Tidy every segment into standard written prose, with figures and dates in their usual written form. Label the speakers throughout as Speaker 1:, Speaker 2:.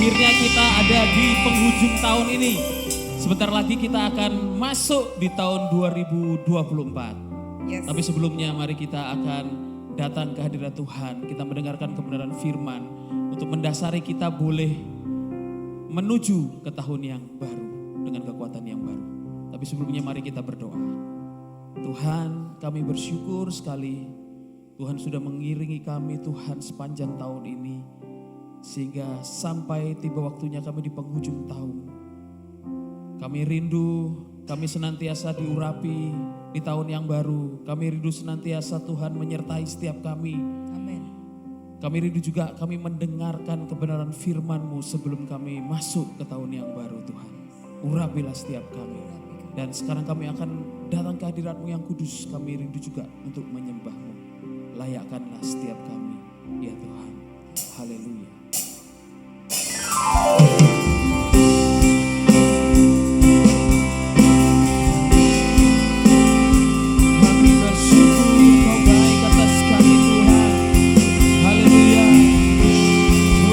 Speaker 1: Akhirnya kita ada di penghujung tahun ini. Sebentar lagi kita akan masuk di tahun 2024.
Speaker 2: Yes.
Speaker 1: Tapi sebelumnya mari kita akan datang ke hadirat Tuhan. Kita mendengarkan kebenaran firman untuk mendasari kita boleh menuju ke tahun yang baru dengan kekuatan yang baru. Tapi sebelumnya mari kita berdoa. Tuhan, kami bersyukur sekali Tuhan sudah mengiringi kami Tuhan sepanjang tahun ini. Sehingga sampai tiba waktunya kami di penghujung tahun. Kami rindu, kami senantiasa diurapi di tahun yang baru. Kami rindu senantiasa Tuhan menyertai setiap kami.
Speaker 2: Amin.
Speaker 1: Kami rindu juga kami mendengarkan kebenaran firman-Mu sebelum kami masuk ke tahun yang baru Tuhan. Urapilah setiap kami. Dan sekarang kami akan datang ke hadirat-Mu yang kudus. Kami rindu juga untuk menyembah-Mu. Layakkanlah setiap kami, ya Tuhan. Haleluya. Kami bersyukur Kau baik atas kami Tuhan. Haleluya. Kami menyembah.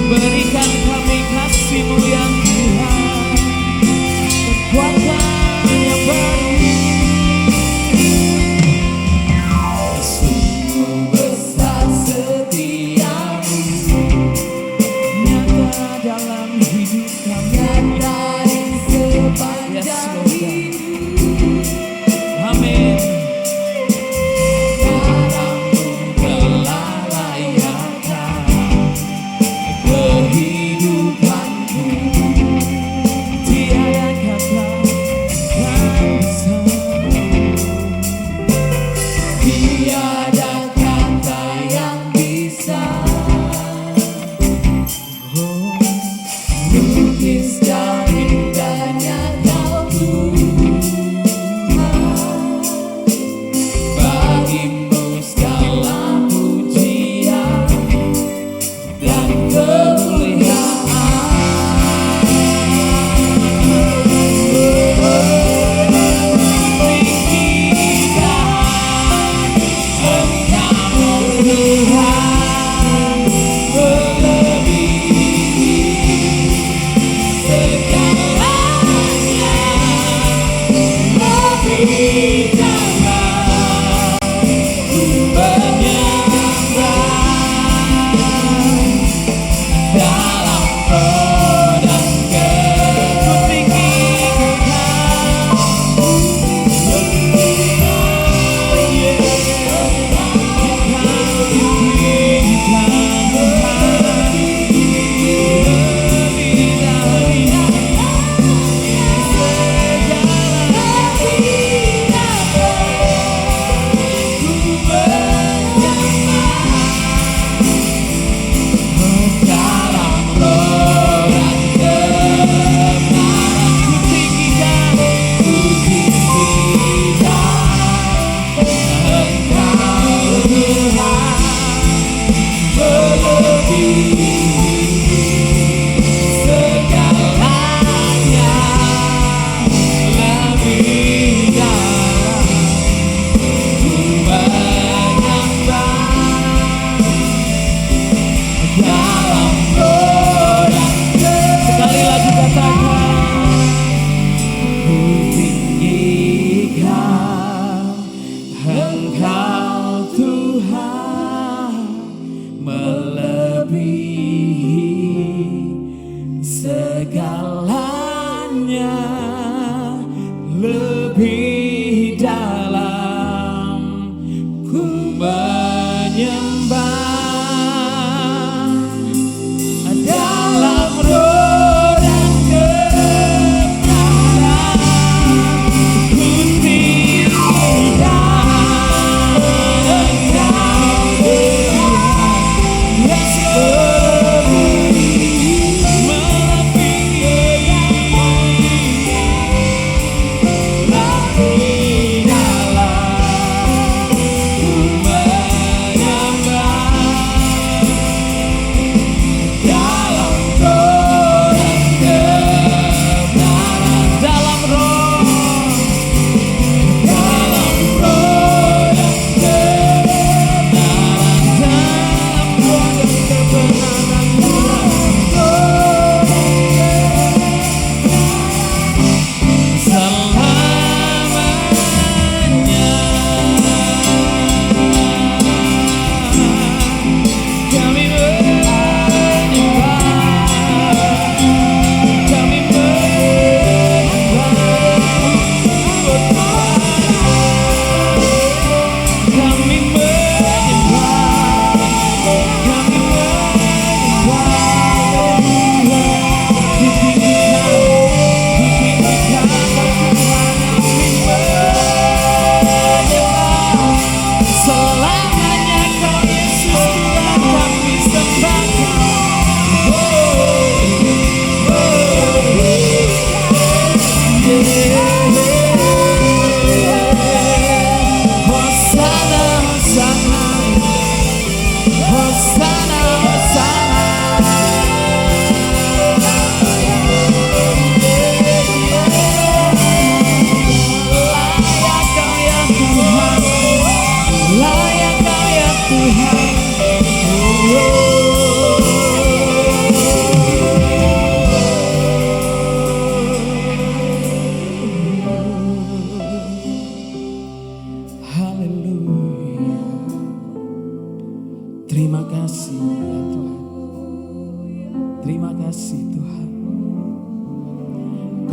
Speaker 1: Berikan kami kasih-Mu yang Tuhan, kekuatan yang baru. Sungguh besar setiamu, nyata dalam hidup kami, nyata di sepanjang hidup. Amin. Bye.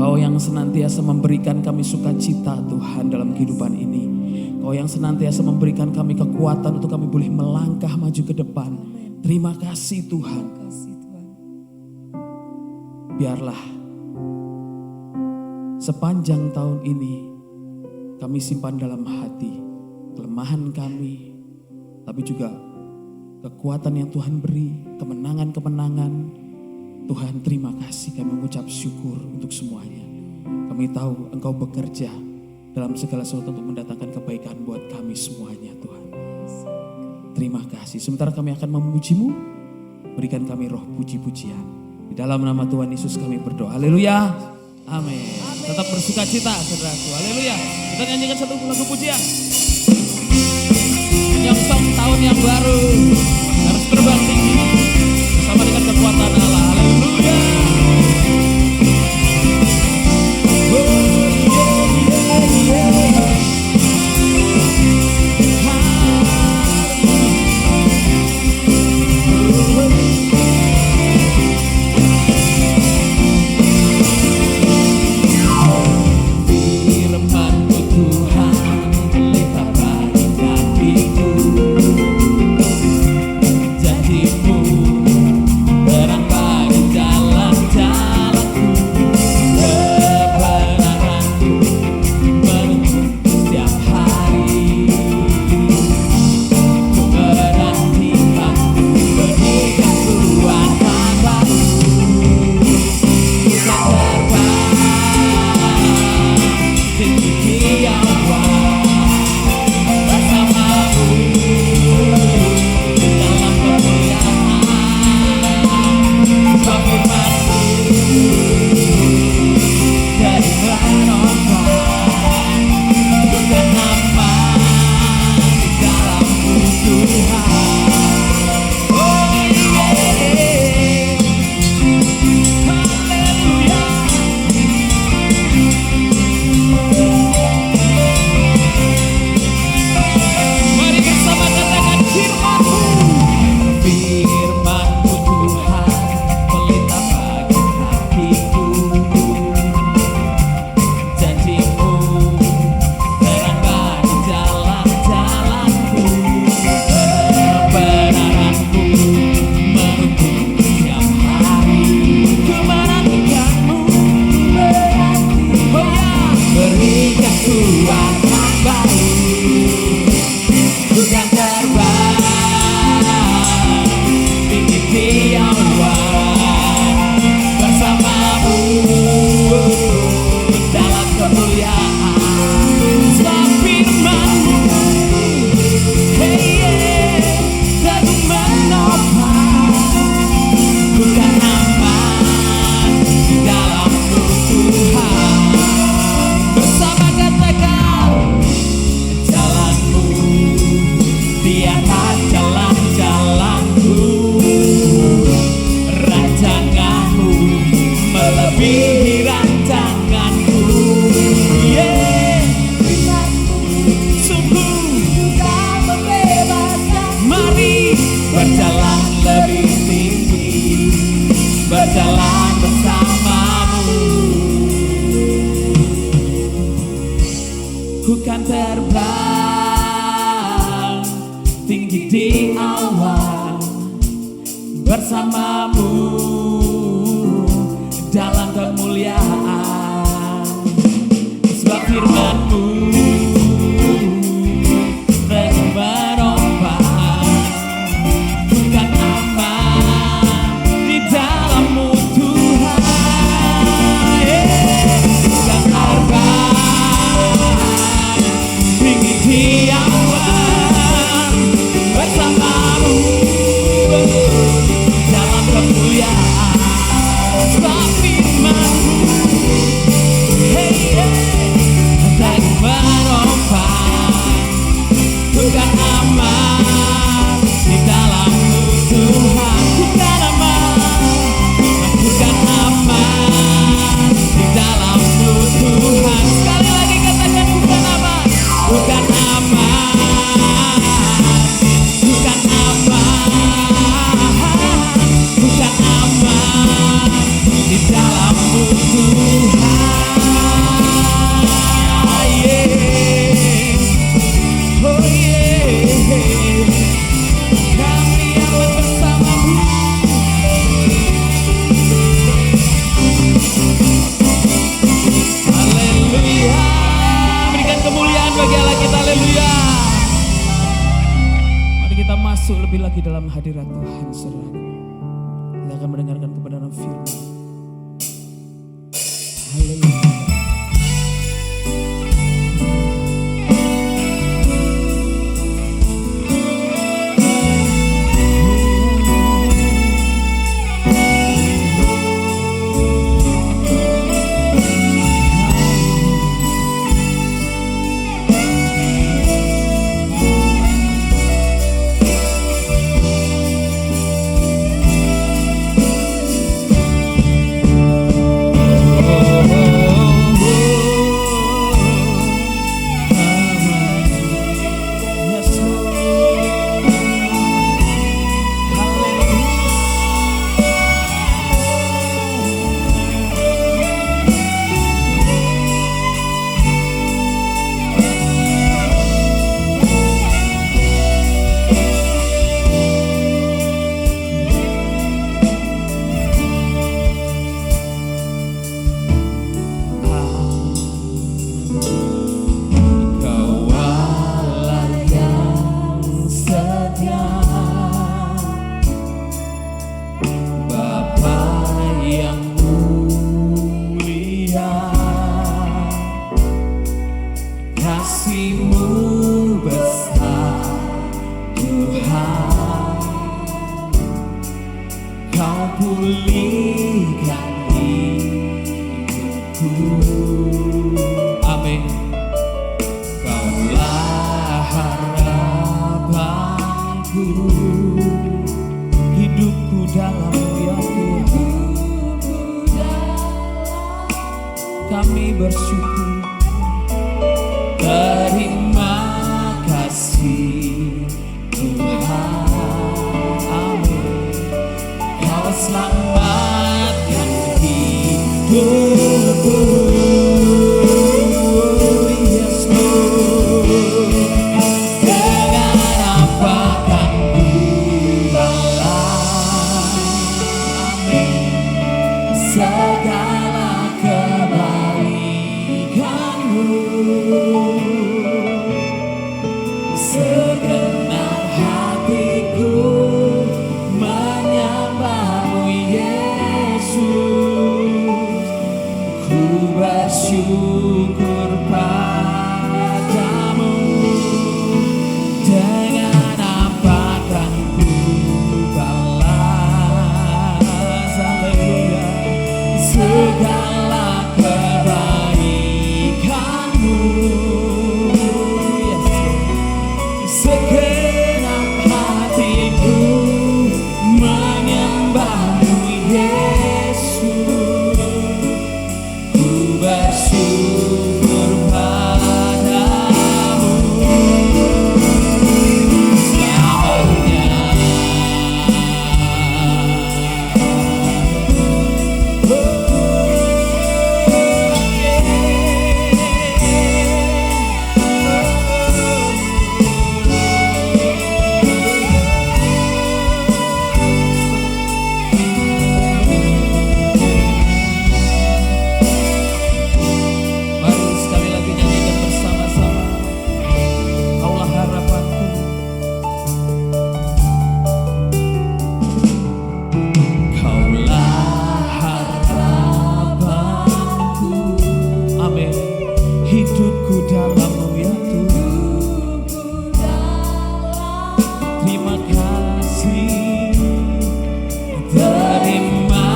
Speaker 1: Kau yang senantiasa memberikan kami sukacita Tuhan dalam kehidupan ini. Kau yang senantiasa memberikan kami kekuatan untuk kami boleh melangkah maju ke depan. Terima kasih Tuhan. Biarlah sepanjang tahun ini kami simpan dalam hati kelemahan kami, tapi juga kekuatan yang Tuhan beri, kemenangan-kemenangan. Tuhan terima kasih, kami mengucap syukur untuk semuanya. Kami tahu Engkau bekerja dalam segala sesuatu untuk mendatangkan kebaikan buat kami semuanya Tuhan. Terima kasih. Sementara kami akan memuji-Mu, berikan kami roh puji-pujian. Di dalam nama Tuhan Yesus kami berdoa. Haleluya. Amin. Tetap bersuka cita saudaraku. Haleluya. Kita nyanyikan satu lagu pujian. Menyongsong tahun yang baru. Harus terbang tinggi bersama dengan kekuatan Allah. Haleluya.
Speaker 2: Firman-Mu Tuhan pelita bagi kakiku.
Speaker 1: berjalan bersamamu. Ku kan terbang tinggi di awan bersamamu dalam kemuliaan. Sebab firman-Mu lebih lagi dalam hadirat Tuhan, saudara. Kita akan mendengarkan kebenaran firman. Haleluya. Kami bersyukur, terima kasih Tuhan. Amin. Kau selamatkan hidupku. Segala kebaikan Terima kasih, terima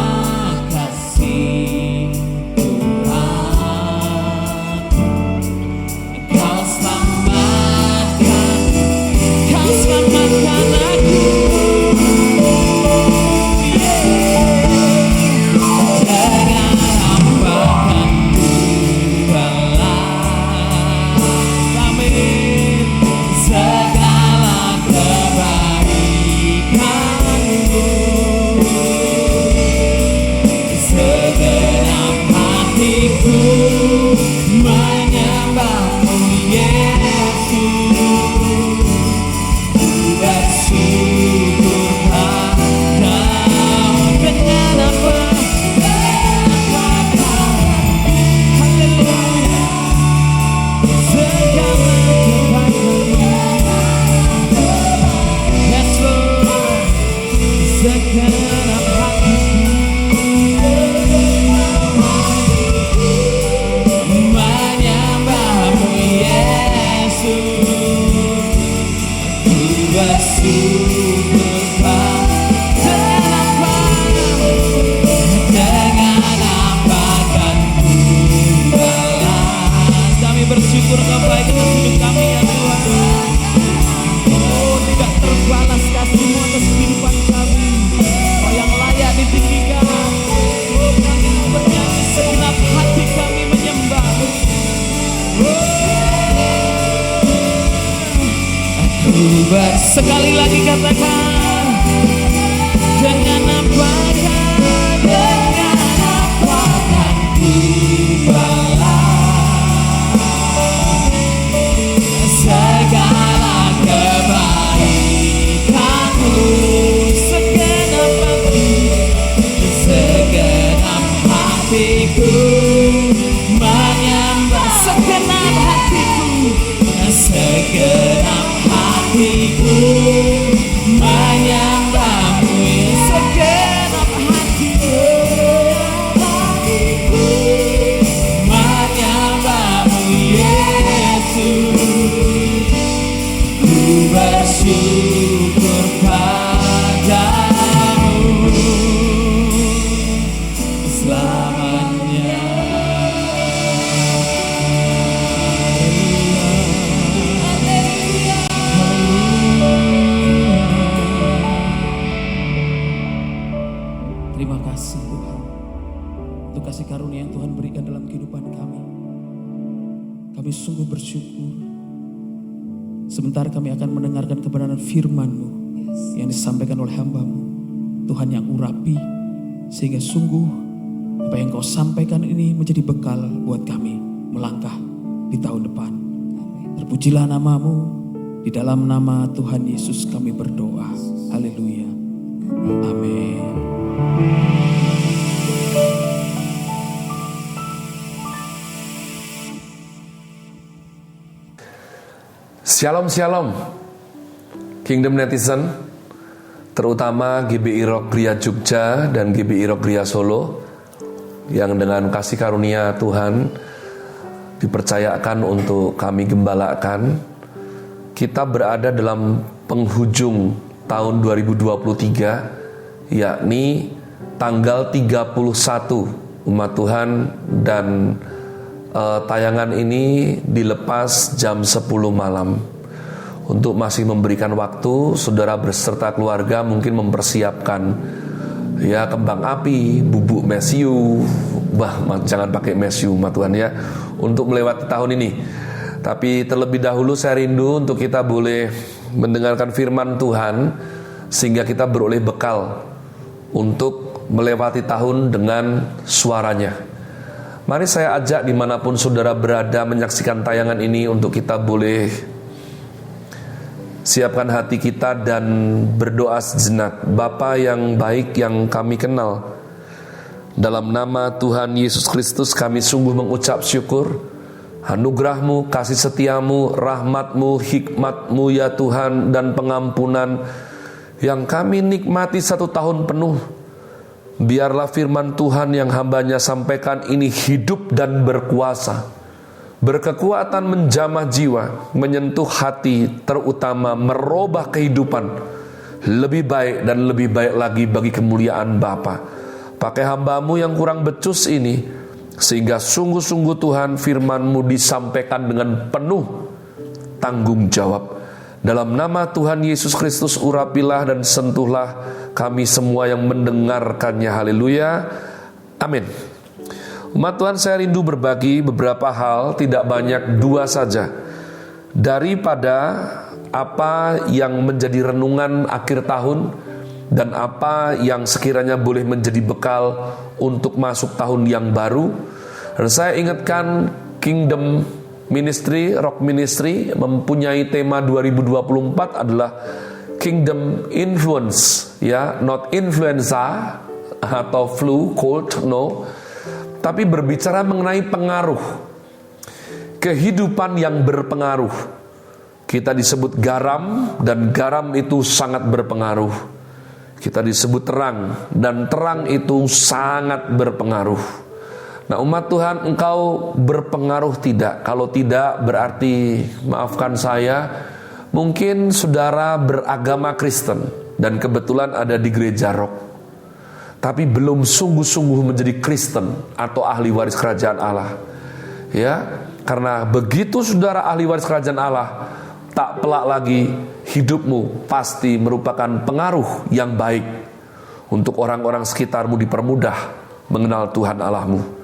Speaker 1: kasih Tuhan. Kau selamatkan aku. Dengan ampakan balas, amin. Segala kebaikan-Mu, segenap hatiku menyembah-Mu Yesus. Bersyukur padamu dengan apa? Haleluya. Segala kebaikan-Mu, yes Lord. Segenap hatiku menyembah-Mu Yesus. Bersyukur padamu dengan ampakan balas. Kami bersyukur kebaikan hidup kami ya Tuhan. Oh, tidak terbalas kasih-Mu atas kehidupan kami. Kau yang layak ditinggikan. Oh, kami bernyanyi segenap hati kami menyembah-Mu. Sekali lagi katakan, dengan ampakan ku balas segala kebaikan-Mu. Segenap hatiku menyembah, segenap hatiku menyembah-Mu. Segenap hatiku menyembah-Mu Yesus. Ku bersyukur padamu selamanya. Terima kasih Tuhan untuk kasih karunia yang Tuhan berikan dalam kehidupan kami. Kami sungguh bersyukur. Sebentar kami akan mendengarkan kebenaran firman-Mu yang disampaikan oleh hamba-Mu, Tuhan yang urapi, sehingga sungguh apa yang Kau sampaikan ini menjadi bekal buat kami melangkah di tahun depan. Terpujilah nama-Mu, di dalam nama Tuhan Yesus kami berdoa. Haleluya. Amin.
Speaker 2: Shalom Shalom Kingdom Netizen, terutama GBI Rock Ria Jogja dan GBI Rock Ria Solo, yang dengan kasih karunia Tuhan dipercayakan untuk kami gembalakan. Kita berada dalam penghujung tahun 2023, yakni tanggal 31 umat Tuhan, dan tayangan ini dilepas jam 10 malam. Untuk masih memberikan waktu saudara beserta keluarga mungkin mempersiapkan ya kembang api, bubuk mesiu. Jangan pakai mesiu umat Tuhan ya, untuk melewati tahun ini. Tapi terlebih dahulu saya rindu untuk kita boleh mendengarkan firman Tuhan, sehingga kita beroleh bekal untuk melewati tahun dengan suaranya. Mari saya ajak dimanapun saudara berada menyaksikan tayangan ini, untuk kita boleh siapkan hati kita dan berdoa sejenak. Bapa yang baik yang kami kenal, dalam nama Tuhan Yesus Kristus kami sungguh mengucap syukur. Anugerah-Mu, kasih setia-Mu, rahmat-Mu, hikmat-Mu ya Tuhan, dan pengampunan yang kami nikmati 1 tahun penuh. Biarlah firman Tuhan yang hamba-Nya sampaikan ini hidup dan berkuasa berkekuatan menjamah jiwa, menyentuh hati, terutama merubah kehidupan lebih baik dan lebih baik lagi bagi kemuliaan Bapa. Pakai hamba-Mu yang kurang becus ini, sehingga sungguh-sungguh Tuhan firman-Mu disampaikan dengan penuh tanggung jawab. Dalam nama Tuhan Yesus Kristus, urapilah dan sentuhlah kami semua yang mendengarkannya. Haleluya. Amin. Umat Tuhan, saya rindu berbagi beberapa hal, tidak banyak, 2 saja, daripada apa yang menjadi renungan akhir tahun dan apa yang sekiranya boleh menjadi bekal untuk masuk tahun yang baru. Dan saya ingatkan, Kingdom Ministry, Rock Ministry mempunyai tema 2024 adalah Kingdom Influence, ya, not influenza atau flu, cold, no, tapi berbicara mengenai pengaruh, kehidupan yang berpengaruh. Kita disebut garam, dan garam itu sangat berpengaruh. Kita disebut terang, dan terang itu sangat berpengaruh. Nah, umat Tuhan, engkau berpengaruh tidak? Kalau tidak, berarti, maafkan saya, mungkin saudara beragama Kristen dan kebetulan ada di gereja Rock, tapi belum sungguh-sungguh menjadi Kristen atau ahli waris kerajaan Allah. Ya, karena begitu saudara ahli waris kerajaan Allah, tak pelak lagi hidupmu pasti merupakan pengaruh yang baik untuk orang-orang sekitarmu, dipermudah mengenal Tuhan Allahmu.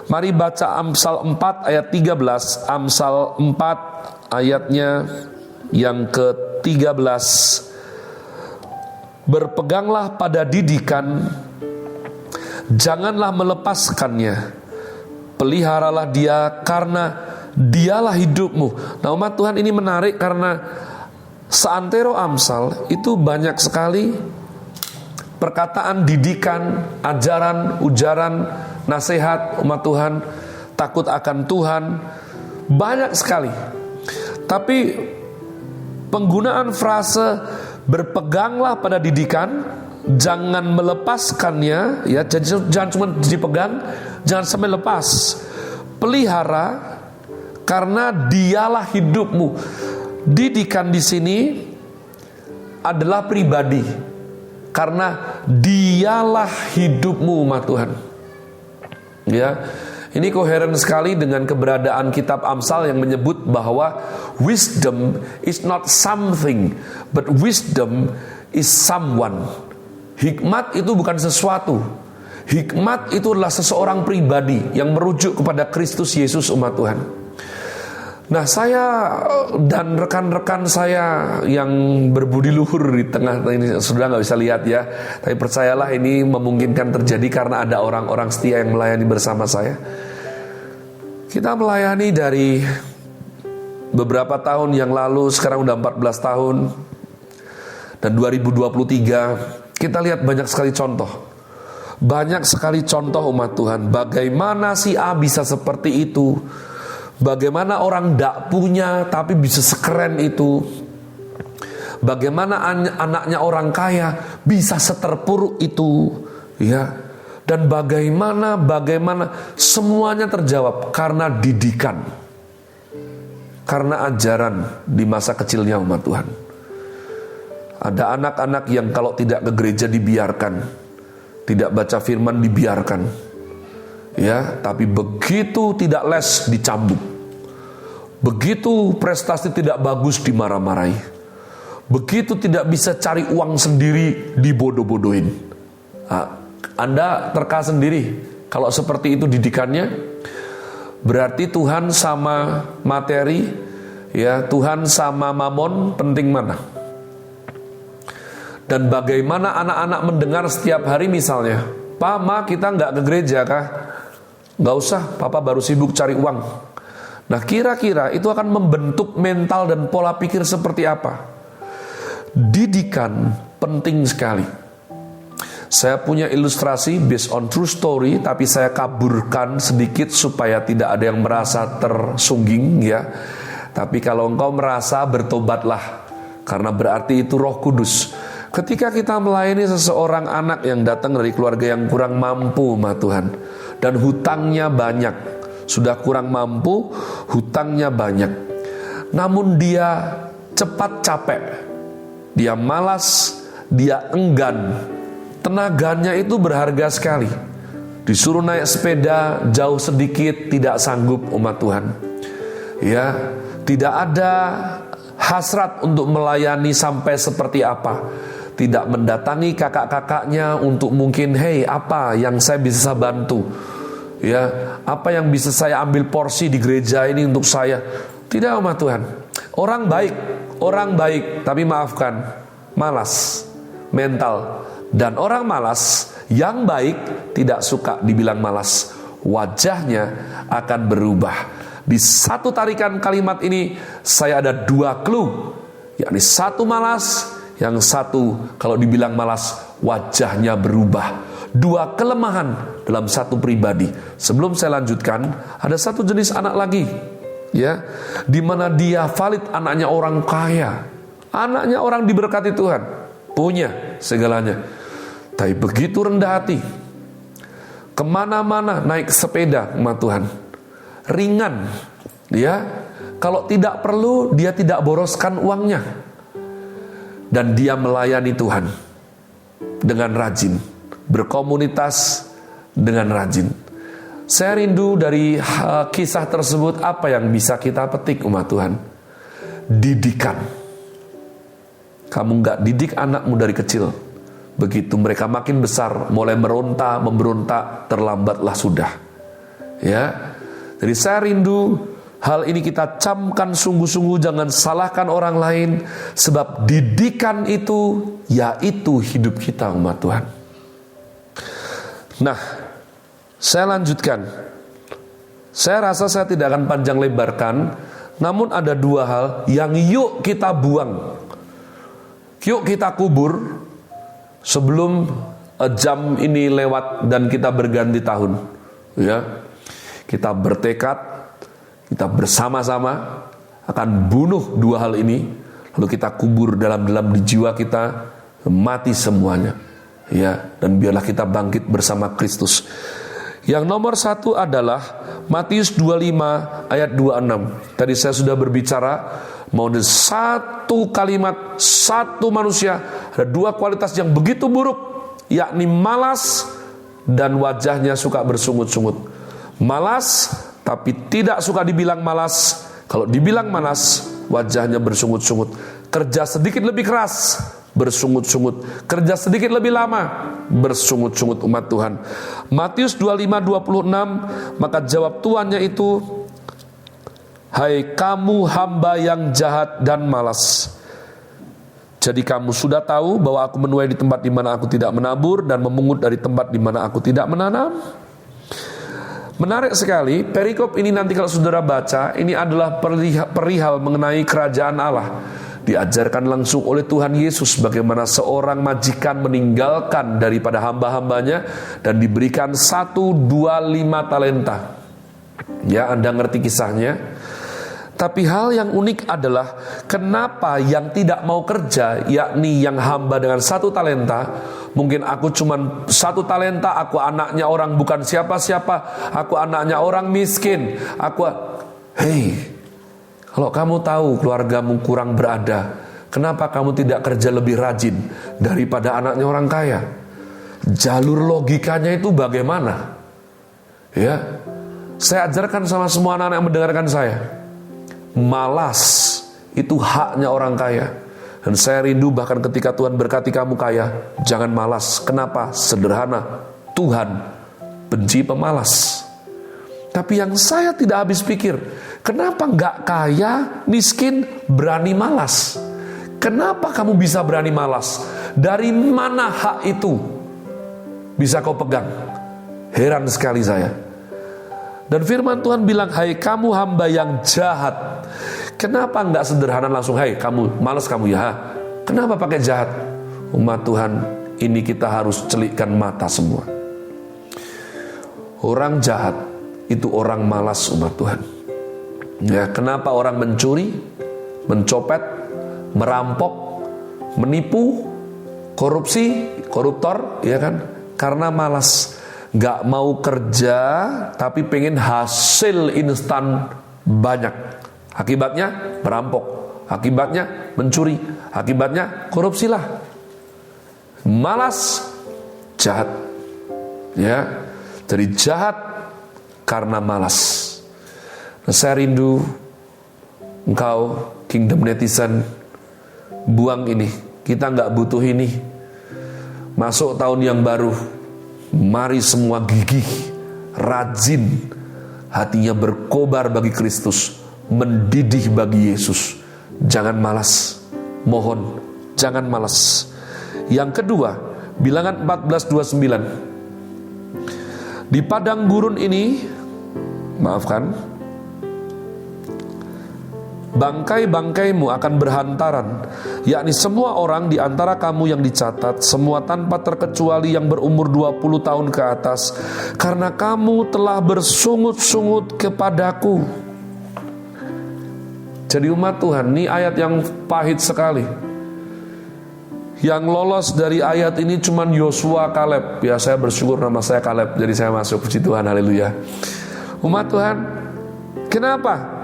Speaker 2: Mari baca Amsal 4 ayat 13, Amsal 4 ayatnya yang ke-13. Berpeganglah pada didikan, janganlah melepaskannya. Peliharalah dia, karena dialah hidupmu. Nah, umat Tuhan, ini menarik karena seantero Amsal itu banyak sekali perkataan didikan, ajaran, ujaran, nasihat umat Tuhan, takut akan Tuhan, banyak sekali. Tapi penggunaan frase berpeganglah pada didikan, jangan melepaskannya, ya, jangan cuma dipegang, jangan sampai lepas. Pelihara, karena dialah hidupmu. Didikan di sini adalah pribadi, karena dialah hidupmu, umat Tuhan. Ya, ini koheren sekali dengan keberadaan kitab Amsal yang menyebut bahwa wisdom is not something, but wisdom is someone. Hikmat itu bukan sesuatu. Hikmat itu adalah seseorang pribadi yang merujuk kepada Kristus Yesus, umat Tuhan. Nah, saya dan rekan-rekan saya yang berbudi luhur di tengah ini, sudah nggak bisa lihat ya, tapi percayalah ini memungkinkan terjadi karena ada orang-orang setia yang melayani bersama saya. Kita melayani dari beberapa tahun yang lalu, sekarang udah 14 tahun, dan 2023 kita lihat banyak sekali contoh. Banyak sekali contoh, umat Tuhan, bagaimana si A bisa seperti itu, bagaimana orang tidak punya tapi bisa sekeren itu, bagaimana anaknya orang kaya bisa seterpuruk itu, ya. Dan bagaimana semuanya terjawab karena didikan, karena ajaran di masa kecilnya, umat Tuhan. Ada anak-anak yang kalau tidak ke gereja dibiarkan, tidak baca firman dibiarkan, ya, tapi begitu tidak les dicambuk, begitu prestasi tidak bagus dimarah-marahi, begitu tidak bisa cari uang sendiri dibodoh-bodohin. Nah, Anda terka sendiri kalau seperti itu didikannya. Berarti Tuhan sama materi, ya, Tuhan sama mamon, penting mana? Dan bagaimana anak-anak mendengar setiap hari misalnya, "Pa, Ma, kita nggak ke gereja kah?" "Nggak usah, Papa baru sibuk cari uang." Nah, kira-kira itu akan membentuk mental dan pola pikir seperti apa? Didikan penting sekali. Saya punya ilustrasi based on true story, tapi saya kaburkan sedikit supaya tidak ada yang merasa tersungging, ya. Tapi kalau engkau merasa, bertobatlah, karena berarti itu Roh Kudus. Ketika kita melayani seseorang anak yang datang dari keluarga yang kurang mampu, umat Tuhan, dan hutangnya banyak, sudah kurang mampu, hutangnya banyak. Namun dia cepat capek, dia malas, dia enggan. Tenaganya itu berharga sekali. Disuruh naik sepeda jauh sedikit tidak sanggup umat Tuhan. Ya, tidak ada hasrat untuk melayani sampai seperti apa. Tidak mendatangi kakak-kakaknya untuk mungkin, hey, apa yang saya bisa bantu? Ya, apa yang bisa saya ambil porsi di gereja ini untuk saya? Tidak umat Tuhan. Orang baik, tapi maafkan, malas, mental. Dan orang malas yang baik tidak suka dibilang malas. Wajahnya akan berubah. Di satu tarikan kalimat ini saya ada 2 clue, yakni satu malas, yang satu kalau dibilang malas wajahnya berubah. 2 kelemahan dalam satu pribadi. Sebelum saya lanjutkan, ada satu jenis anak lagi, ya, di mana dia valid anaknya orang kaya, anaknya orang diberkati Tuhan, punya segalanya, tapi begitu rendah hati, kemana-mana naik sepeda umat Tuhan, ringan, ya, kalau tidak perlu dia tidak boroskan uangnya. Dan dia melayani Tuhan dengan rajin, berkomunitas dengan rajin. Saya rindu dari kisah tersebut apa yang bisa kita petik umat Tuhan. Didikan. Kamu gak didik anakmu dari kecil, begitu mereka makin besar, mulai memberontak, terlambatlah sudah. Ya, jadi saya rindu hal ini kita camkan sungguh-sungguh, jangan salahkan orang lain, sebab didikan itu yaitu hidup kita umat Tuhan. Nah, saya lanjutkan. Saya rasa saya tidak akan panjang lebarkan, namun ada 2 hal yang yuk kita buang, yuk kita kubur sebelum jam ini lewat dan kita berganti tahun. Ya, kita bertekad, kita bersama-sama akan bunuh 2 hal ini, lalu kita kubur dalam-dalam di jiwa kita, mati semuanya. Ya, dan biarlah kita bangkit bersama Kristus. Yang nomor 1 adalah Matius 25 ayat 26. Tadi saya sudah berbicara, mau di satu kalimat, satu manusia, ada 2 kualitas yang begitu buruk, yakni malas dan wajahnya suka bersungut-sungut. Malas tapi tidak suka dibilang malas. Kalau dibilang malas, wajahnya bersungut-sungut. Kerja sedikit lebih keras, bersungut-sungut. Kerja sedikit lebih lama, bersungut-sungut umat Tuhan. Matius 25:26, maka jawab tuannya itu, hai kamu hamba yang jahat dan malas. Jadi kamu sudah tahu bahwa aku menuai di tempat di mana aku tidak menabur dan memungut dari tempat di mana aku tidak menanam. Menarik sekali, perikop ini nanti kalau saudara baca, ini adalah perihal mengenai kerajaan Allah. Diajarkan langsung oleh Tuhan Yesus bagaimana seorang majikan meninggalkan daripada hamba-hambanya dan diberikan 1, 2, 5 talenta. Ya, Anda ngerti kisahnya. Tapi hal yang unik adalah kenapa yang tidak mau kerja, yakni yang hamba dengan 1 talenta, mungkin aku cuma 1 talenta, aku anaknya orang bukan siapa-siapa, aku anaknya orang miskin, hei, kalau kamu tahu keluargamu kurang berada, kenapa kamu tidak kerja lebih rajin daripada anaknya orang kaya? Jalur logikanya itu bagaimana? Ya, saya ajarkan sama semua anak-anak yang mendengarkan saya. Malas itu haknya orang kaya. Dan saya rindu bahkan ketika Tuhan berkati kamu kaya, jangan malas. Kenapa? Sederhana, Tuhan benci pemalas. Tapi yang saya tidak habis pikir, kenapa nggak kaya, miskin, berani malas? Kenapa kamu bisa berani malas? Dari mana hak itu bisa kau pegang? Heran sekali saya. Dan firman Tuhan bilang, hai kamu hamba yang jahat. Kenapa enggak sederhana langsung, hai kamu, malas kamu ya? Kenapa pakai jahat? Umat Tuhan, ini kita harus celikkan mata semua. Orang jahat itu orang malas umat Tuhan. Ya, kenapa orang mencuri, mencopet, merampok, menipu, korupsi, koruptor, ya kan? Karena malas. Gak mau kerja tapi pengen hasil instan banyak. Akibatnya merampok, akibatnya mencuri, akibatnya korupsilah. Malas, jahat. Ya, jadi jahat karena malas. Nah, saya rindu engkau Kingdom Netizen, buang ini. Kita gak butuh ini. Masuk tahun yang baru, mari semua gigih, rajin, hatinya berkobar bagi Kristus, mendidih bagi Yesus. Jangan malas, mohon jangan malas. Yang kedua, Bilangan 14:29. Di padang gurun ini, bangkai-bangkaimu akan berhantaran, yakni semua orang di antara kamu yang dicatat, semua tanpa terkecuali yang berumur 20 tahun ke atas, karena kamu telah bersungut-sungut kepadaku. Jadi umat Tuhan, ini ayat yang pahit sekali. Yang lolos dari ayat ini cuman Yosua, Kaleb. Ya, saya bersyukur nama saya Kaleb, jadi saya masuk, puji Tuhan, haleluya. Umat Tuhan,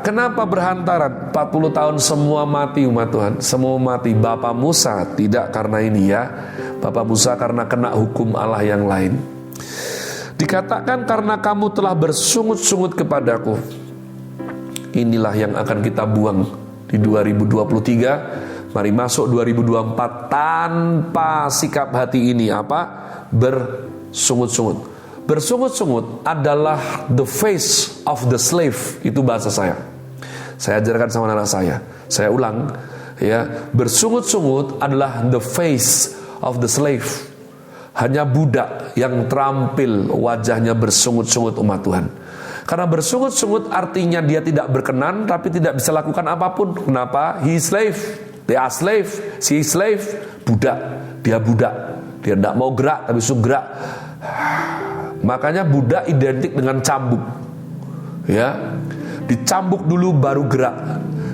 Speaker 2: kenapa berhantaran? 40 tahun semua mati umat Tuhan, semua mati. Bapak Musa tidak karena ini ya, Bapak Musa karena kena hukum Allah yang lain. Dikatakan karena kamu telah bersungut-sungut kepadaku. Inilah yang akan kita buang di 2023. Mari masuk 2024 tanpa sikap hati ini apa? Bersungut-sungut. Bersungut-sungut adalah the face of the slave. Itu bahasa saya. Saya ajarkan sama anak saya. Saya ulang ya, bersungut-sungut adalah the face of the slave. Hanya budak yang terampil wajahnya bersungut-sungut umat Tuhan. Karena bersungut-sungut artinya dia tidak berkenan tapi tidak bisa lakukan apapun. Kenapa? He is slave. They are slave. She is slave. Budak. Dia budak. Dia tidak mau gerak tapi suruh gerak. Makanya budak identik dengan cambuk. Ya. Dicambuk dulu baru gerak.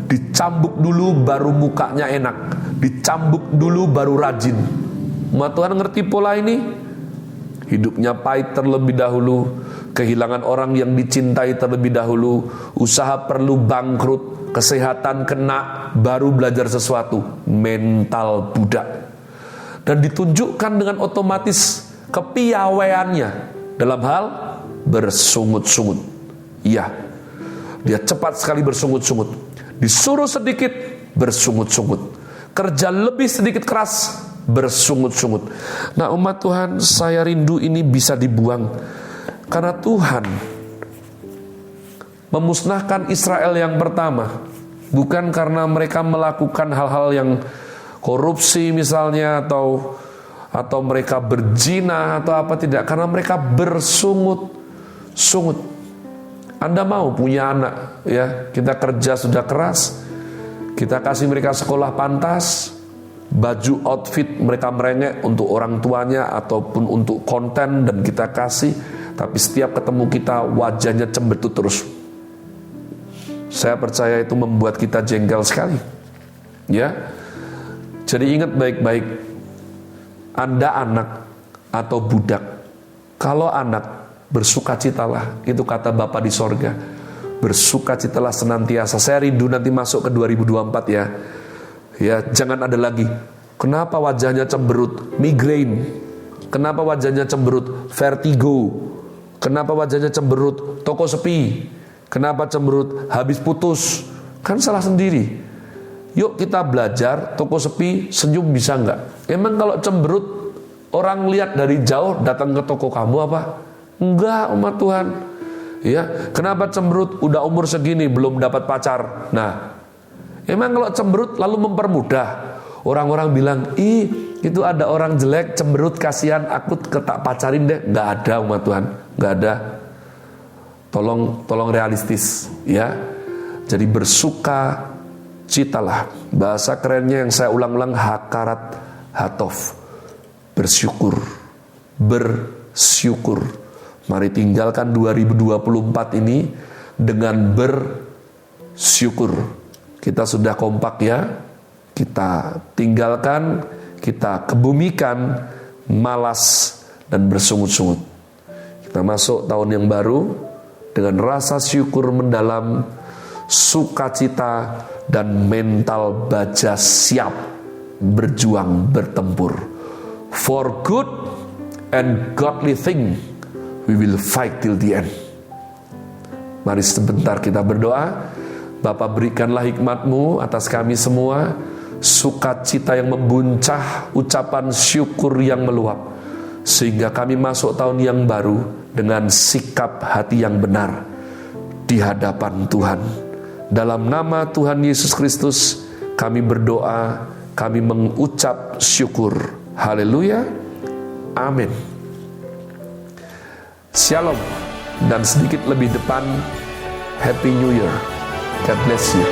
Speaker 2: Dicambuk dulu baru mukanya enak. Dicambuk dulu baru rajin. Umat Tuhan ngerti pola ini? Hidupnya pahit terlebih dahulu, kehilangan orang yang dicintai terlebih dahulu, usaha perlu bangkrut, kesehatan kena, baru belajar sesuatu. Mental budak. Dan ditunjukkan dengan otomatis kepiawaiannya dalam hal bersungut-sungut. Iya, dia cepat sekali bersungut-sungut. Disuruh sedikit, bersungut-sungut. Kerja lebih sedikit keras, bersungut-sungut. Nah umat Tuhan, saya rindu ini bisa dibuang. Karena Tuhan memusnahkan Israel yang pertama bukan karena mereka melakukan hal-hal yang korupsi misalnya, atau mereka berzina atau apa, tidak. Karena mereka bersungut-sungut. Anda mau punya anak ya, kita kerja sudah keras, kita kasih mereka sekolah pantas, baju outfit mereka merengek untuk orang tuanya ataupun untuk konten, dan kita kasih, tapi setiap ketemu kita wajahnya cembetut terus. Saya percaya itu membuat kita jengkel sekali. Ya. Jadi ingat baik-baik, Anda anak atau budak. Kalau anak, bersukacitalah, itu kata Bapa di sorga. Bersukacitalah senantiasa. Saya rindu nanti masuk ke 2024 ya. Ya, jangan ada lagi. Kenapa wajahnya cemberut? Migrain. Kenapa wajahnya cemberut? Vertigo. Kenapa wajahnya cemberut? Toko sepi. Kenapa cemberut? Habis putus. Kan salah sendiri. Yuk kita belajar, toko sepi, senyum bisa enggak? Emang kalau cemberut, orang lihat dari jauh datang ke toko kamu apa? Enggak, umat Tuhan. Ya, kenapa cemberut? Udah umur segini belum dapat pacar. Nah, emang kalau cemberut lalu mempermudah. Orang-orang bilang, ih itu ada orang jelek, cemberut, kasihan, aku tak pacarin deh. Nggak ada umat Tuhan, nggak ada. Tolong realistis ya. Jadi bersuka citalah. Bahasa kerennya yang saya ulang-ulang, hakarat hatof. Bersyukur. Mari tinggalkan 2024 ini dengan bersyukur. Kita sudah kompak ya. Kita tinggalkan, kita kebumikan malas dan bersungut-sungut. Kita masuk tahun yang baru dengan rasa syukur mendalam, sukacita, dan mental baja siap berjuang bertempur. For good and godly thing we will fight till the end. Mari sebentar kita berdoa. Bapa, berikanlah hikmat-Mu atas kami semua, sukacita yang membuncah, ucapan syukur yang meluap, sehingga kami masuk tahun yang baru dengan sikap hati yang benar di hadapan Tuhan. Dalam nama Tuhan Yesus Kristus kami berdoa, kami mengucap syukur. Haleluya, amin. Shalom, dan sedikit lebih depan, Happy New Year. God bless you.